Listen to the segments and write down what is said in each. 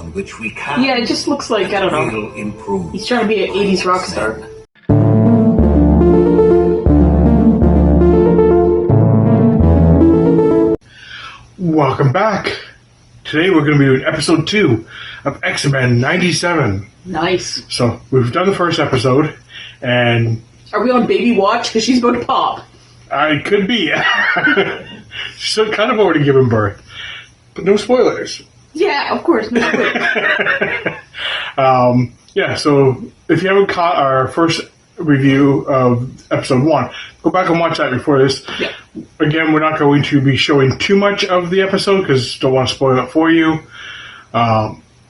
on which we can. Yeah, it just looks like, I don't know. Improve. He's trying to be an 80s rock star. Welcome back. Today we're going to be doing episode 2 of X-Men 97. Nice. So we've done the first episode, and are we on baby watch? Because she's about to pop. I could be. She's kind of already given birth, but no spoilers. Yeah, of course. No spoilers. Yeah, so if you haven't caught our first review of episode 1, go back and watch that before this. Yeah. Again, we're not going to be showing too much of the episode because don't want to spoil it for you.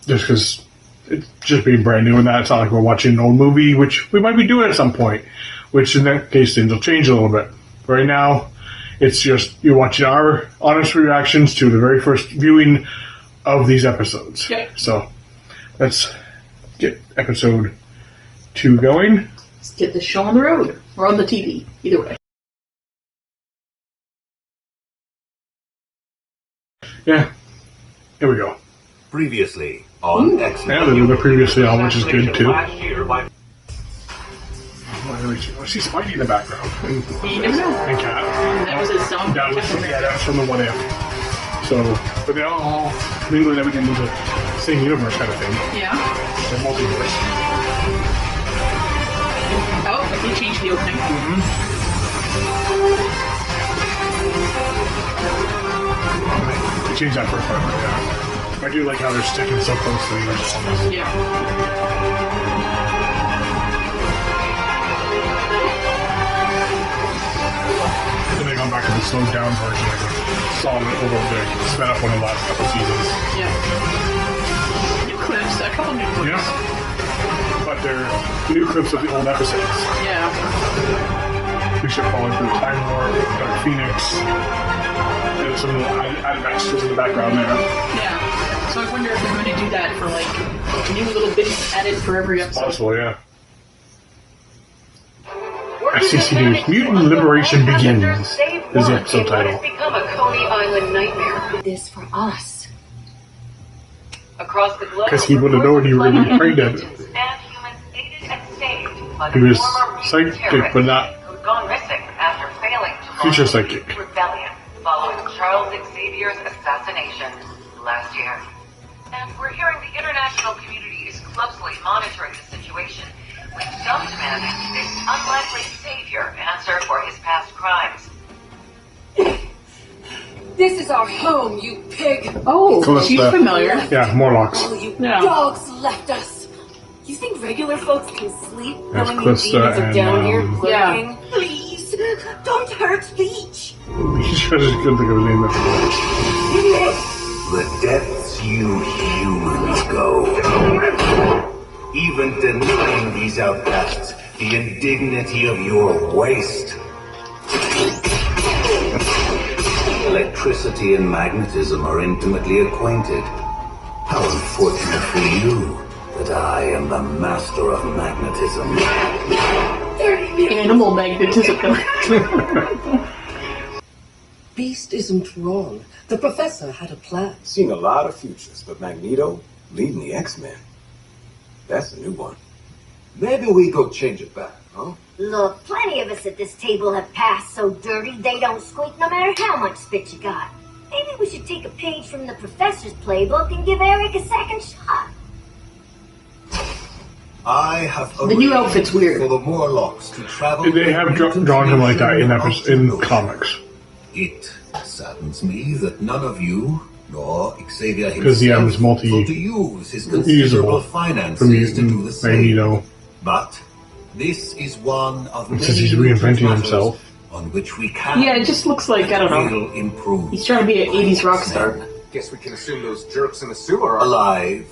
Just because it's just being brand new and that. It's not like we're watching an old movie, which we might be doing at some point, which in that case things will change a little bit. Right now, it's just you're watching our honest reactions to the very first viewing of these episodes. Yeah. So let's get episode 2 going. Let's get this show on the road. Or on the TV. Either way. Yeah. Here we go. Previously on X-Men. Yeah, there's the previously on, which is good too. I see Spidey in the background. You never know. And Cat. That was his song. That was from the What If. So, but they all mingling everything into the same universe kind of thing. Yeah. The multiverse. Oh, they changed the opening. They changed that first part, yeah. I do like how they're sticking so close to the original. Yeah. And they gone back to the slowed down version. I saw it over there, sped up one of the last couple seasons. Yeah. New clips, a couple new clips. Yeah. But they're new clips of the old episodes. Yeah. Bishop falling through the Time War, Dark Phoenix. There's some little added extras in the background there. Yeah. So I wonder if they're going to do that for like new little bits added for every episode. Possible, yeah. FCC News, Mutant Liberation Begins is the episode title. Become a Coney Island nightmare. This for us. Across the globe, Because he would have known you were going to be pregnant. and humans aided and saved by He the was former psychic, terrorist but not who'd gone missing after failing to future launch a psychic. rebellion following Charles Xavier's assassination last year. And we're hearing the international community is closely monitoring the situation, with some demanding this unlikely savior answer for his past crimes. This is our home, you pig! Oh, Close she's left. familiar. Yeah, Morlocks. All you Yeah. dogs left us! You think regular folks can sleep That's knowing these demons Krista are down here and, lurking? yeah. Please, don't hurt Leech! He's just couldn't think of his name. The depths you humans go. Even denying these outcasts the indignity of your waste. Electricity and magnetism are intimately acquainted. How unfortunate for you that I am the master of magnetism. Animal magnetism. Beast isn't wrong. The professor had a plan. Seen a lot of futures, but Magneto leading the X-Men. That's a new one. Maybe we go change it back, huh? Look, plenty of us at this table have passed so dirty they don't squeak no matter how much spit you got. Maybe we should take a page from the professor's playbook and give Eric a second shot. I have The new outfit's weird. for the Morlocks to travel. They have drawn him like that in comics. It saddens me that none of you, nor Xavier Because he himself, has multi- thought to use his considerable From finances to do the Mutant same. Magneto. But this is one of many Since he's reinventing matters himself. on which we can. Yeah, it just looks like, I don't know. will improve. He's trying to be an 80s rock star. Guess we can assume those jerks in the sewer are Alive,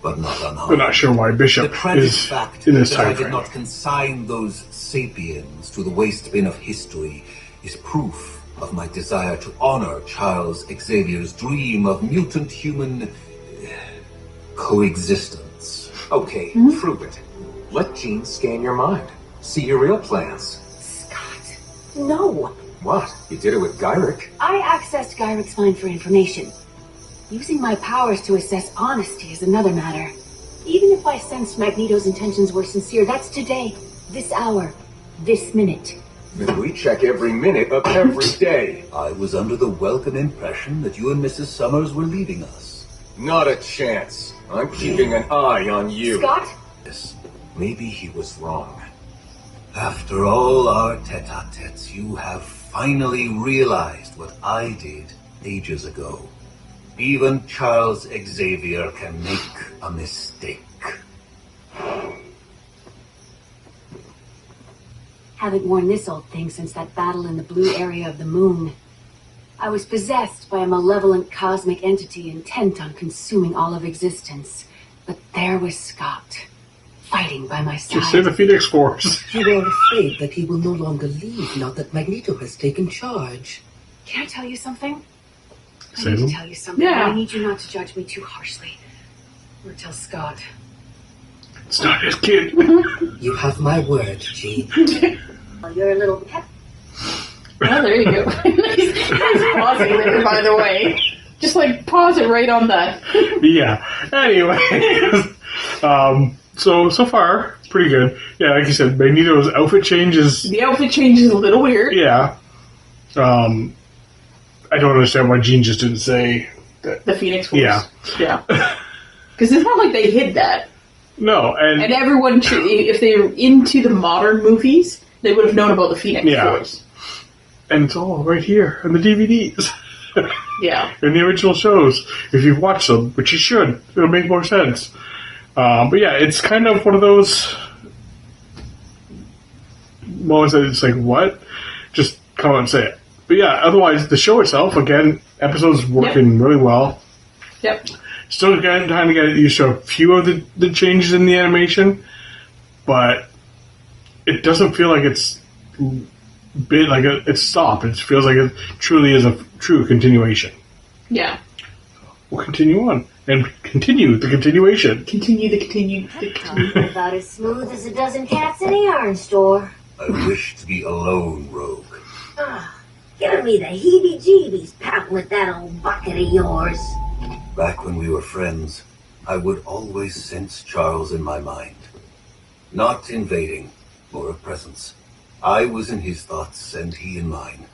but not unharmed. We're not sure why The Bishop tragic is fact in this that I time did frame. not consign those sapiens to the waste bin of history is proof of my desire to honor Charles Xavier's dream of mutant-human coexistence. okay. Prove it. Let Jean scan your mind. See your real plans. Scott, no! What? You did it with Gyrick. I accessed Gyric's mind for information. Using my powers to assess honesty is another matter. Even if I sensed Magneto's intentions were sincere, that's today, this hour, this minute. And we check every minute of every day. I was under the welcome impression that you and Mrs. Summers were leaving us. Not a chance. I'm keeping an eye on you. Scott? Yes, maybe he was wrong. After all our tete-a-tetes, you have finally realized what I did ages ago. Even Charles Xavier can make a mistake. Haven't worn this old thing since that battle in the blue area of the moon. I was possessed by a malevolent cosmic entity intent on consuming all of existence. But there was Scott, fighting by my side. Just say the Phoenix Force. You are afraid that he will no longer leave now that Magneto has taken charge. Can I tell you something? I Say need them. to tell you something. Yeah. I need you not to judge me too harshly. Or tell Scott. It's not his kid. You have my word, Jean. Well, you're a little pep. Oh, there you go. Nice pausing there, by the way. Just like pause it right on that. Yeah. Anyway. So far, pretty good. Yeah, like you said, Magneto's outfit change is... The outfit change is a little weird. Yeah. I don't understand why Jean just didn't say that. The Phoenix Force. Yeah. Yeah. Because it's not like they hid that. No, And everyone, if they're into the modern movies, they would have known about the Phoenix Yeah. Force. And it's all right here in the DVDs. Yeah. In the original shows. If you've watched them, which you should, it'll make more sense. But yeah, it's kind of one of those moments that it's like, what? Just come out and say it. But yeah, otherwise, the show itself, again, episodes working really well. Yep. Still trying to get used to a few of the changes in the animation, but it doesn't feel like it's it's stopped. It feels like it truly is a true continuation. Yeah. We'll continue on and continue the continuation. Continue. About as smooth as a dozen cats in a yarn store. I wish to be alone, Rogue. Giving me the heebie-jeebies pouting with that old bucket of yours. Back when we were friends, I would always sense Charles in my mind. Not invading, more a presence. I was in his thoughts and he in mine.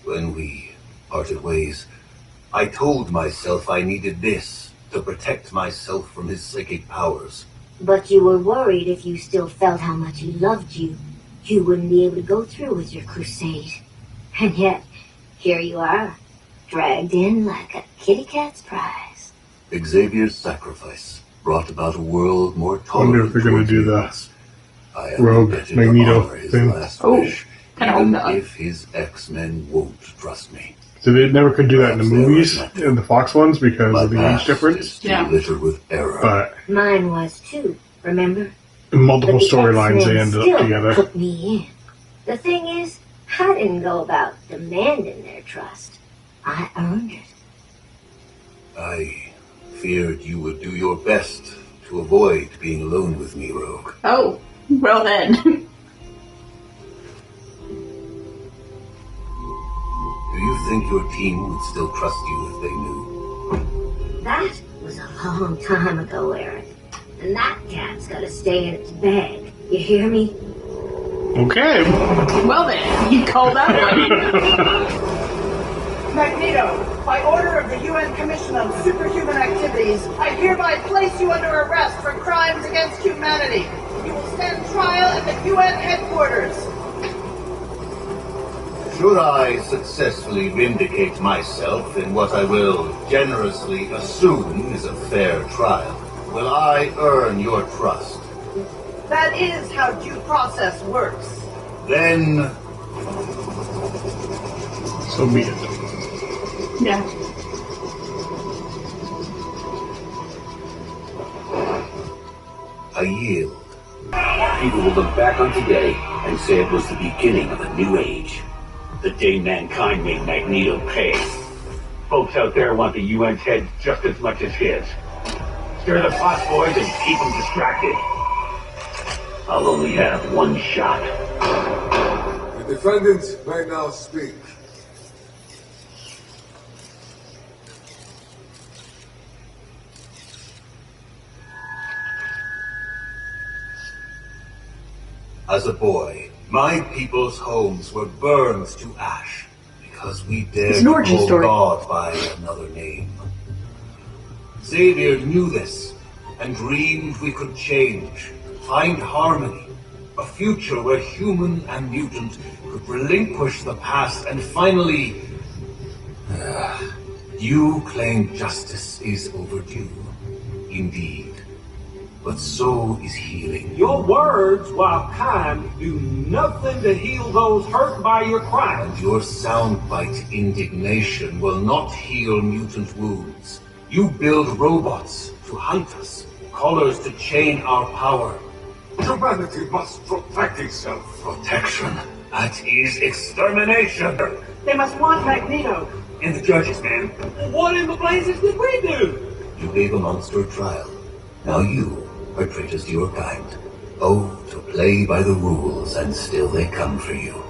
When we parted ways, I told myself I needed this to protect myself from his psychic powers. But you were worried if you still felt how much he loved you, you wouldn't be able to go through with your crusade. And yet, here you are, dragged in like a kitty cat's prize. Xavier's sacrifice brought about a world more tolerant. Wonder if they're going to do the towards humans. I am Rogue indebted to Magneto honor his thing. last Oh, wish, kinda even hope not. if his X-Men won't trust me. So they never could do that in the movies, in the Fox ones, because My of the age past difference. is too Yeah. littered with error. But Mine was too, remember? in multiple But the storylines, X-Men they ended still up together. put me in. The thing is, I didn't go about demanding their trust. I earned it. I feared you would do your best to avoid being alone with me, Rogue. Oh, well then. Do you think your team would still trust you if they knew? That was a long time ago, Eric. And that cat's gotta stay in its bag. You hear me? Okay. Well then, you call that one. Magneto, by order of the UN Commission on Superhuman Activities, I hereby place you under arrest for crimes against humanity. You will stand trial at the UN headquarters. Should I successfully vindicate myself in what I will generously assume is a fair trial, will I earn your trust? That is how due process works. Then So be it. Yeah. I yield. People will look back on today and say it was the beginning of a new age. The day mankind made Magneto pay. Folks out there want the UN's head just as much as his. Stir the pot, boys, and keep them distracted. I'll only have one shot. The defendant may now speak. As a boy, my people's homes were burned to ash because we dared It's an origin call story. God by another name. Xavier knew this and dreamed we could change, find harmony, a future where human and mutant could relinquish the past and finally... you claim justice is overdue. Indeed. But so is healing. Your words, while kind, do nothing to heal those hurt by your crimes. And your soundbite indignation will not heal mutant wounds. You build robots to hunt us, collars to chain our power. Humanity must protect itself. Protection. That is extermination. They must want Magneto. And the judges, man. What in the blazes did we do? You gave a monster a trial. Now you are traitors to your kind. Oh, to play by the rules, and still they come for you.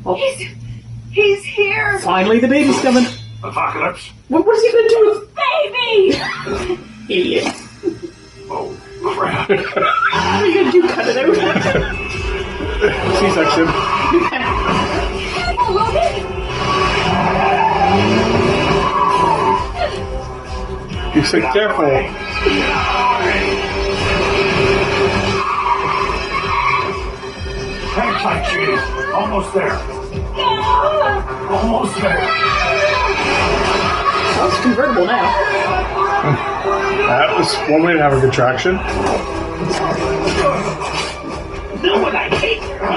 Oh. He's here! Finally, the baby's coming. Apocalypse? What is he going to do with Baby! idiot? Oh, crap. What are you going to do? Cut it out? C-section. You say careful. Hang tight, Chief. Almost there. Almost there. Oh, it's convertible now. That was one way to have a contraction. Know what I hate? You're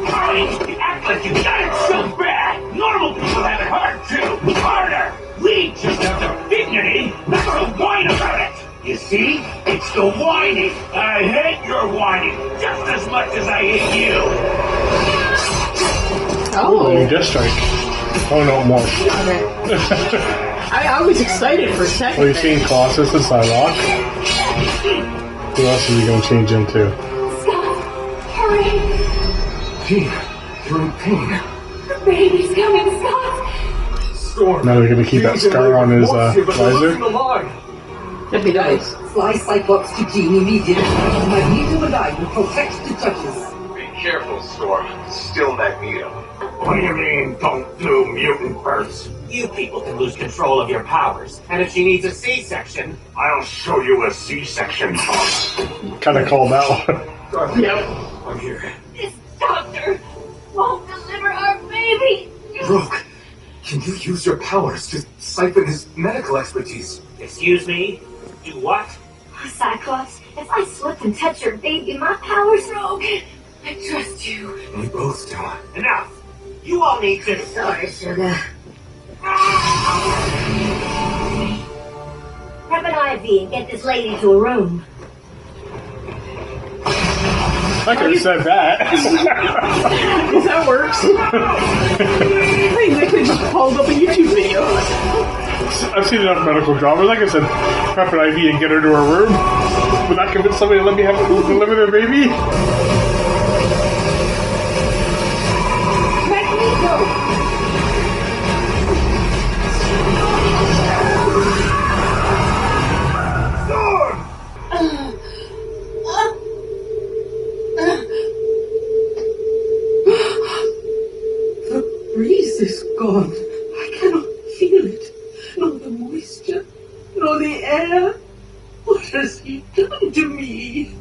fine. You act like you got it so bad. Normal people have it hard too. Harder. We just have the dignity not to whine about it. You see? It's the whining. I hate your whining just as much as I hate you. Oh, you just strike. Oh, no more. Okay. I was excited for a second. Well, you've seen Colossus and Psylocke. Who else are you going to change into? Scott, hurry! Jean, you're in pain. The baby's coming, Scott! Storm. Now they're going to keep that scar on his visor. That'd be nice. Fly Cyclops to Jean immediately. Magneto and I will protect the judges. Be careful, Storm. Still Magneto. What do you mean, don't do mutant births? You people can lose control of your powers. And if she needs a C-section... I'll show you a C-section, Tom. Kind of called that one. Yep. I'm here. This doctor won't deliver our baby! Rogue, can you use your powers to siphon his medical expertise? Excuse me? Do what? Cyclops, if I slip and touch your baby, my powers rogue. I trust you. We both do. Enough! You all need to... Sorry, sugar. Grab an IV and get this lady to a room. I could have said that. Because that works. I think they could just pulled up a YouTube video. I've seen enough medical dramas. Like I said, prep an IV and get her to her room. Would that convince somebody to let me have deliver their baby? Magneto! The breeze is gone. I cannot feel it. Nor the moisture, nor the air. What has he done to me?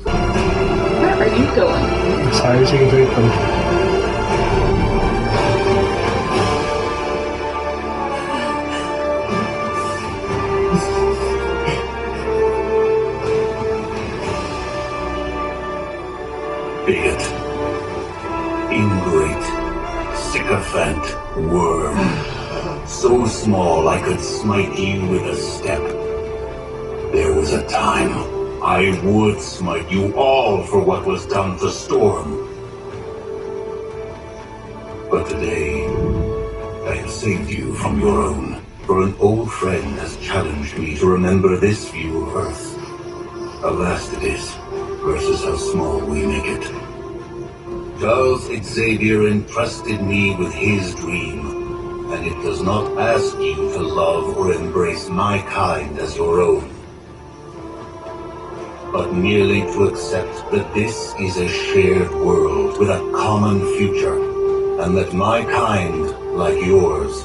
Where are you going? As high as you can take them. Bigot. Ingrate. Sycophant. Worm. So small I could smite you with a step. There was a time I would smite you all for what was done to Storm. But today, I have saved you from your own. For an old friend has challenged me to remember this view of Earth. How vast it is, versus how small we make it. Charles Xavier entrusted me with his dream, and it does not ask you to love or embrace my kind as your own. but merely to accept that this is a shared world with a common future, and that my kind, like yours,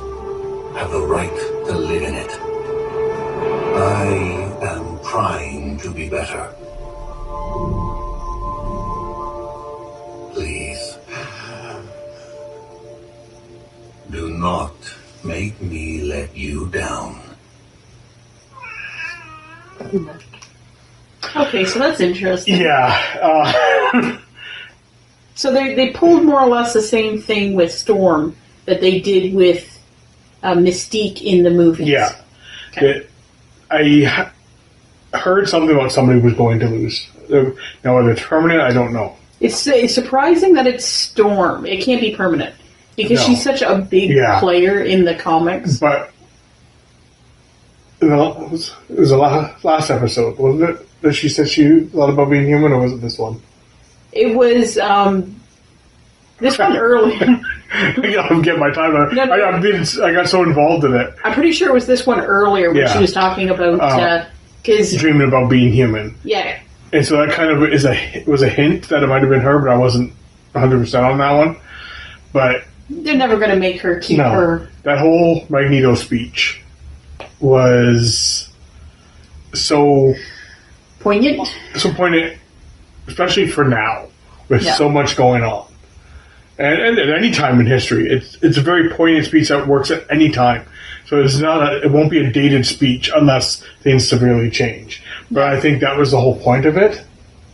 have the right to live in it. I am trying to be better. Please. Do not make me let you down. Okay, so that's interesting. Yeah. So they pulled more or less the same thing with Storm that they did with Mystique in the movies. Yeah. Okay. I heard something about somebody was going to lose. Now, whether it's permanent, I don't know. It's surprising that it's Storm. It can't be permanent because No. she's such a big player in the comics. But it was the last episode, wasn't it? That she said she thought about being human, or was it this one? It was this one earlier. I'm getting my time on. No. I got so involved in it. I'm pretty sure it was this one earlier when she was talking about because dreaming about being human. Yeah. And so that kind of was a hint that it might have been her, but I wasn't 100% on that one. But they're never going to make her keep her. That whole Magneto speech was so poignant. So poignant, especially for now, with so much going on. And at any time in history, it's a very poignant speech that works at any time. So it won't be a dated speech unless things severely change. But I think that was the whole point of it.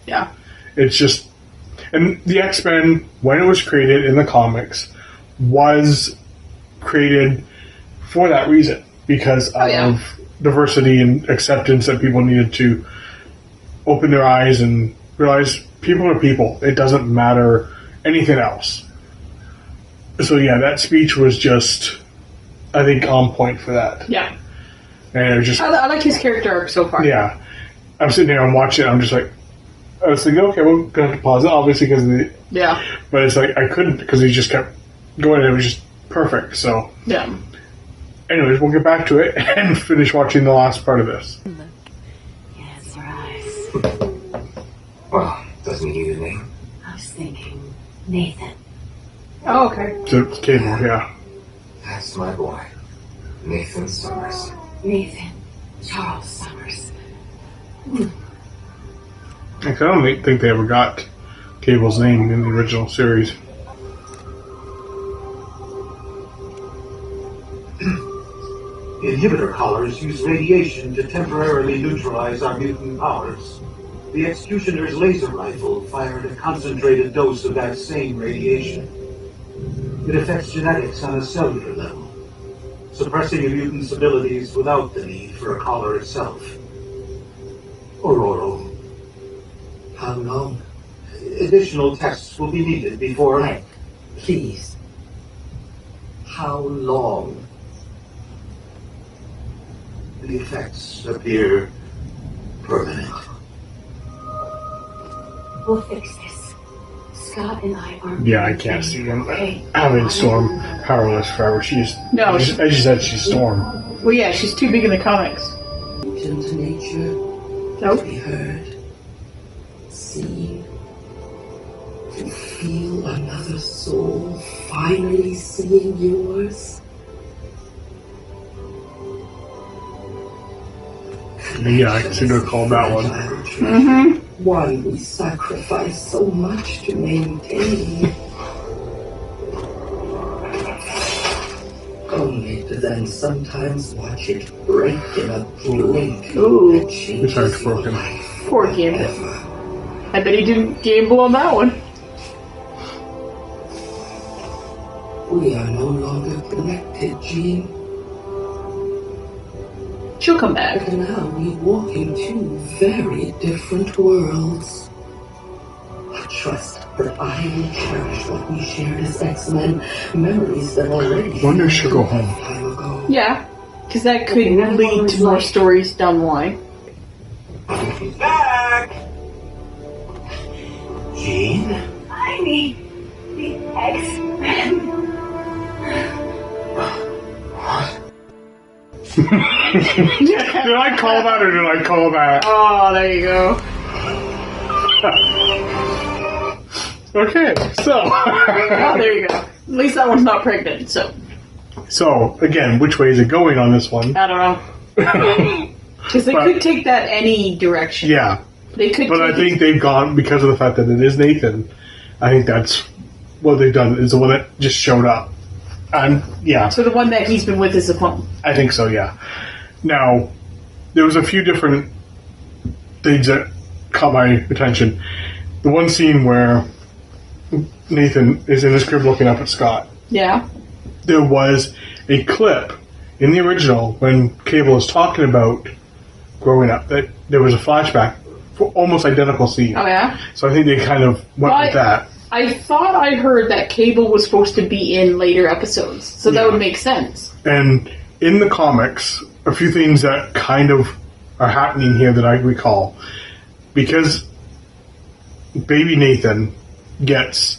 Yeah. It's just, and the X-Men, when it was created in the comics, was created for that reason, because of diversity and acceptance, that people needed to open their eyes and realize people are people. It doesn't matter anything else. So yeah, that speech was just, I think, on point for that. Yeah. And it was just, I like his character arc so far. Yeah. I'm sitting there and watching it, I'm just like, I was thinking, okay, we're going to have to pause it, obviously, because of the... Yeah. But it's like, I couldn't, because he just kept going, and it was just perfect, so... Yeah. Anyways, we'll get back to it and finish watching the last part of this. Yes, your eyes. Well, doesn't he need a name? I was thinking Nathan. Oh, okay. So, it's Cable, yeah. That's my boy. Nathan Summers. Nathan Charles Summers. Actually, I don't think they ever got Cable's name in the original series. Inhibitor collars use radiation to temporarily neutralize our mutant powers. The Executioner's laser rifle fired a concentrated dose of that same radiation. It affects genetics on a cellular level, suppressing a mutant's abilities without the need for a collar itself. Aurora, how long? Additional tests will be needed before... Mike, please. How long? The effects appear permanent. We'll fix this. Scott and I aren't... Yeah, I can't see him having Storm powerless forever. She's... No, as you said, she's Storm. Well, yeah, she's too big in the comics. Mutant nature. Nope. To be heard. Seen. To feel another soul finally seeing yours. Yeah, I seem to recall that one. Mm-hmm. One we sacrifice so much to maintain. Only to then sometimes watch it break in a blink. Ooh. That changes His heart's your broken. life Poor Gambit. forever. I bet he didn't gamble on that one. We are no longer connected, Jean. She'll come back. But now we walk in two very different worlds. I trust that I will cherish what we shared as X-Men, memories that already... Wonder if she'll go home. Time ago. Yeah, because that could lead to more stories down the line. He's back! Jean? I need the X-Men. Did I call that or did I call that? Oh, there you go. Okay, so. Oh, there you go. At least that one's not pregnant, so. So, again, which way is it going on this one? I don't know. Because they could take that any direction. Yeah. They could. But I think they've gone, because of the fact that it is Nathan, I think that's what they've done, is the one that just showed up. And, yeah. So the one that he's been with is the phone. I think so, yeah. Now, there was a few different things that caught my attention. The one scene where Nathan is in his crib looking up at Scott. Yeah. There was a clip in the original when Cable is talking about growing up, that there was a flashback for almost identical scene. Oh, yeah? So I think they kind of went with that. I thought I heard that Cable was supposed to be in later episodes, so that would make sense. And in the comics, a few things that kind of are happening here that I recall. Because baby Nathan gets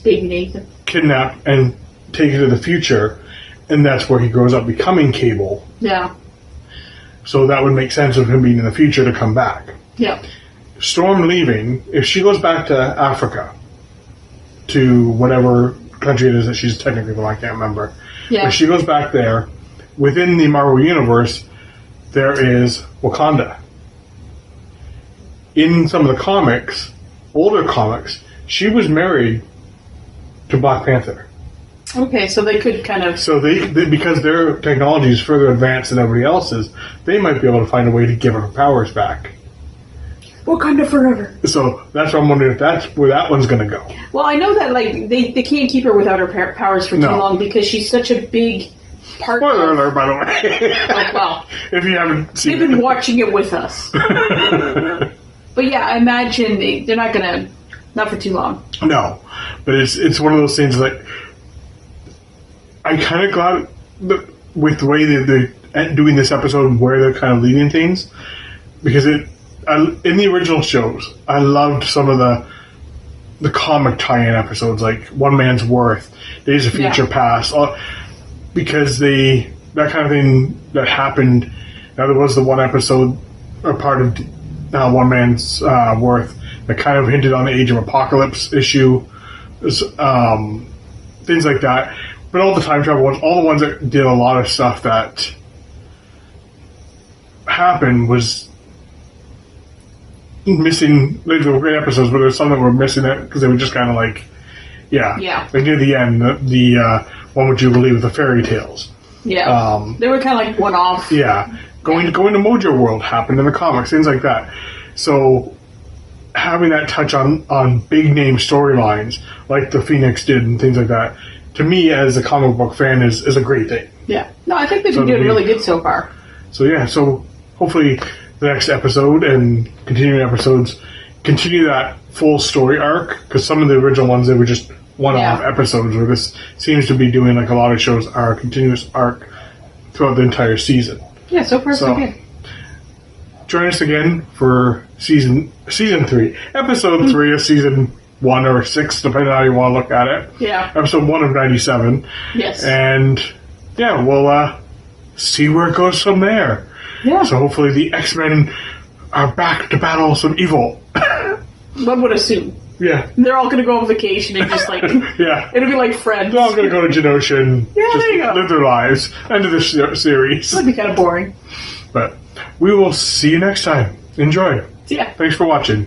kidnapped and taken to the future, and that's where he grows up becoming Cable. Yeah. So that would make sense of him being in the future to come back. Yeah. Storm leaving, if she goes back to Africa, to whatever country it is that she's technically from, I can't remember. Yeah. If she goes back there, within the Marvel Universe, there is Wakanda. In some of the comics, older comics, she was married to Black Panther. Okay, so they could kind of... So they because their technology is further advanced than everybody else's, they might be able to find a way to give her powers back. Wakanda forever. So that's what I'm wondering if that's where that one's going to go. Well, I know that like they can't keep her without her powers for too long because she's such a big part. Spoiler alert, by the way. Oh, well, if you haven't seen they've been watching it with us. But yeah, I imagine they're not gonna, not for too long. No, but it's one of those things like I'm kind of glad that with the way that they're doing this episode and where they're kind of leading things, because in the original shows, I loved some of the comic tie-in episodes, like One Man's Worth, Days of Future Past, because that kind of thing that happened. Now there was the one episode, or part of One Man's Worth, that kind of hinted on the Age of Apocalypse issue, things like that. But all the time travel ones, all the ones that did a lot of stuff that happened was missing. Like, there were great episodes, but there's some that were missing it because they were just kind of like, like near the end, the one with Jubilee with the fairy tales. Yeah, they were kind of like one-off. Yeah, going to Mojo World happened in the comics, things like that. So having that touch on big name storylines like the Phoenix did and things like that, to me as a comic book fan is a great thing. Yeah, no, I think they've been doing really good so far. So hopefully the next episode and continuing episodes continue that full story arc, because some of the original ones, they were just one-off episodes, where this seems to be doing, like a lot of shows, are a continuous arc throughout the entire season. Yeah, so far so good. Join us again for season 3, episode 3 of season 1 or 6, depending on how you want to look at it. Yeah. Episode 1 of 97. Yes. And we'll see where it goes from there. Yeah. So hopefully the X-Men are back to battle some evil. One would assume. Yeah. They're all going to go on vacation and just like... It'll be like Friends. They're all going to go to Genosha and there you go. live their lives. End of the series. That'd be kind of boring. But we will see you next time. Enjoy. See ya. Thanks for watching.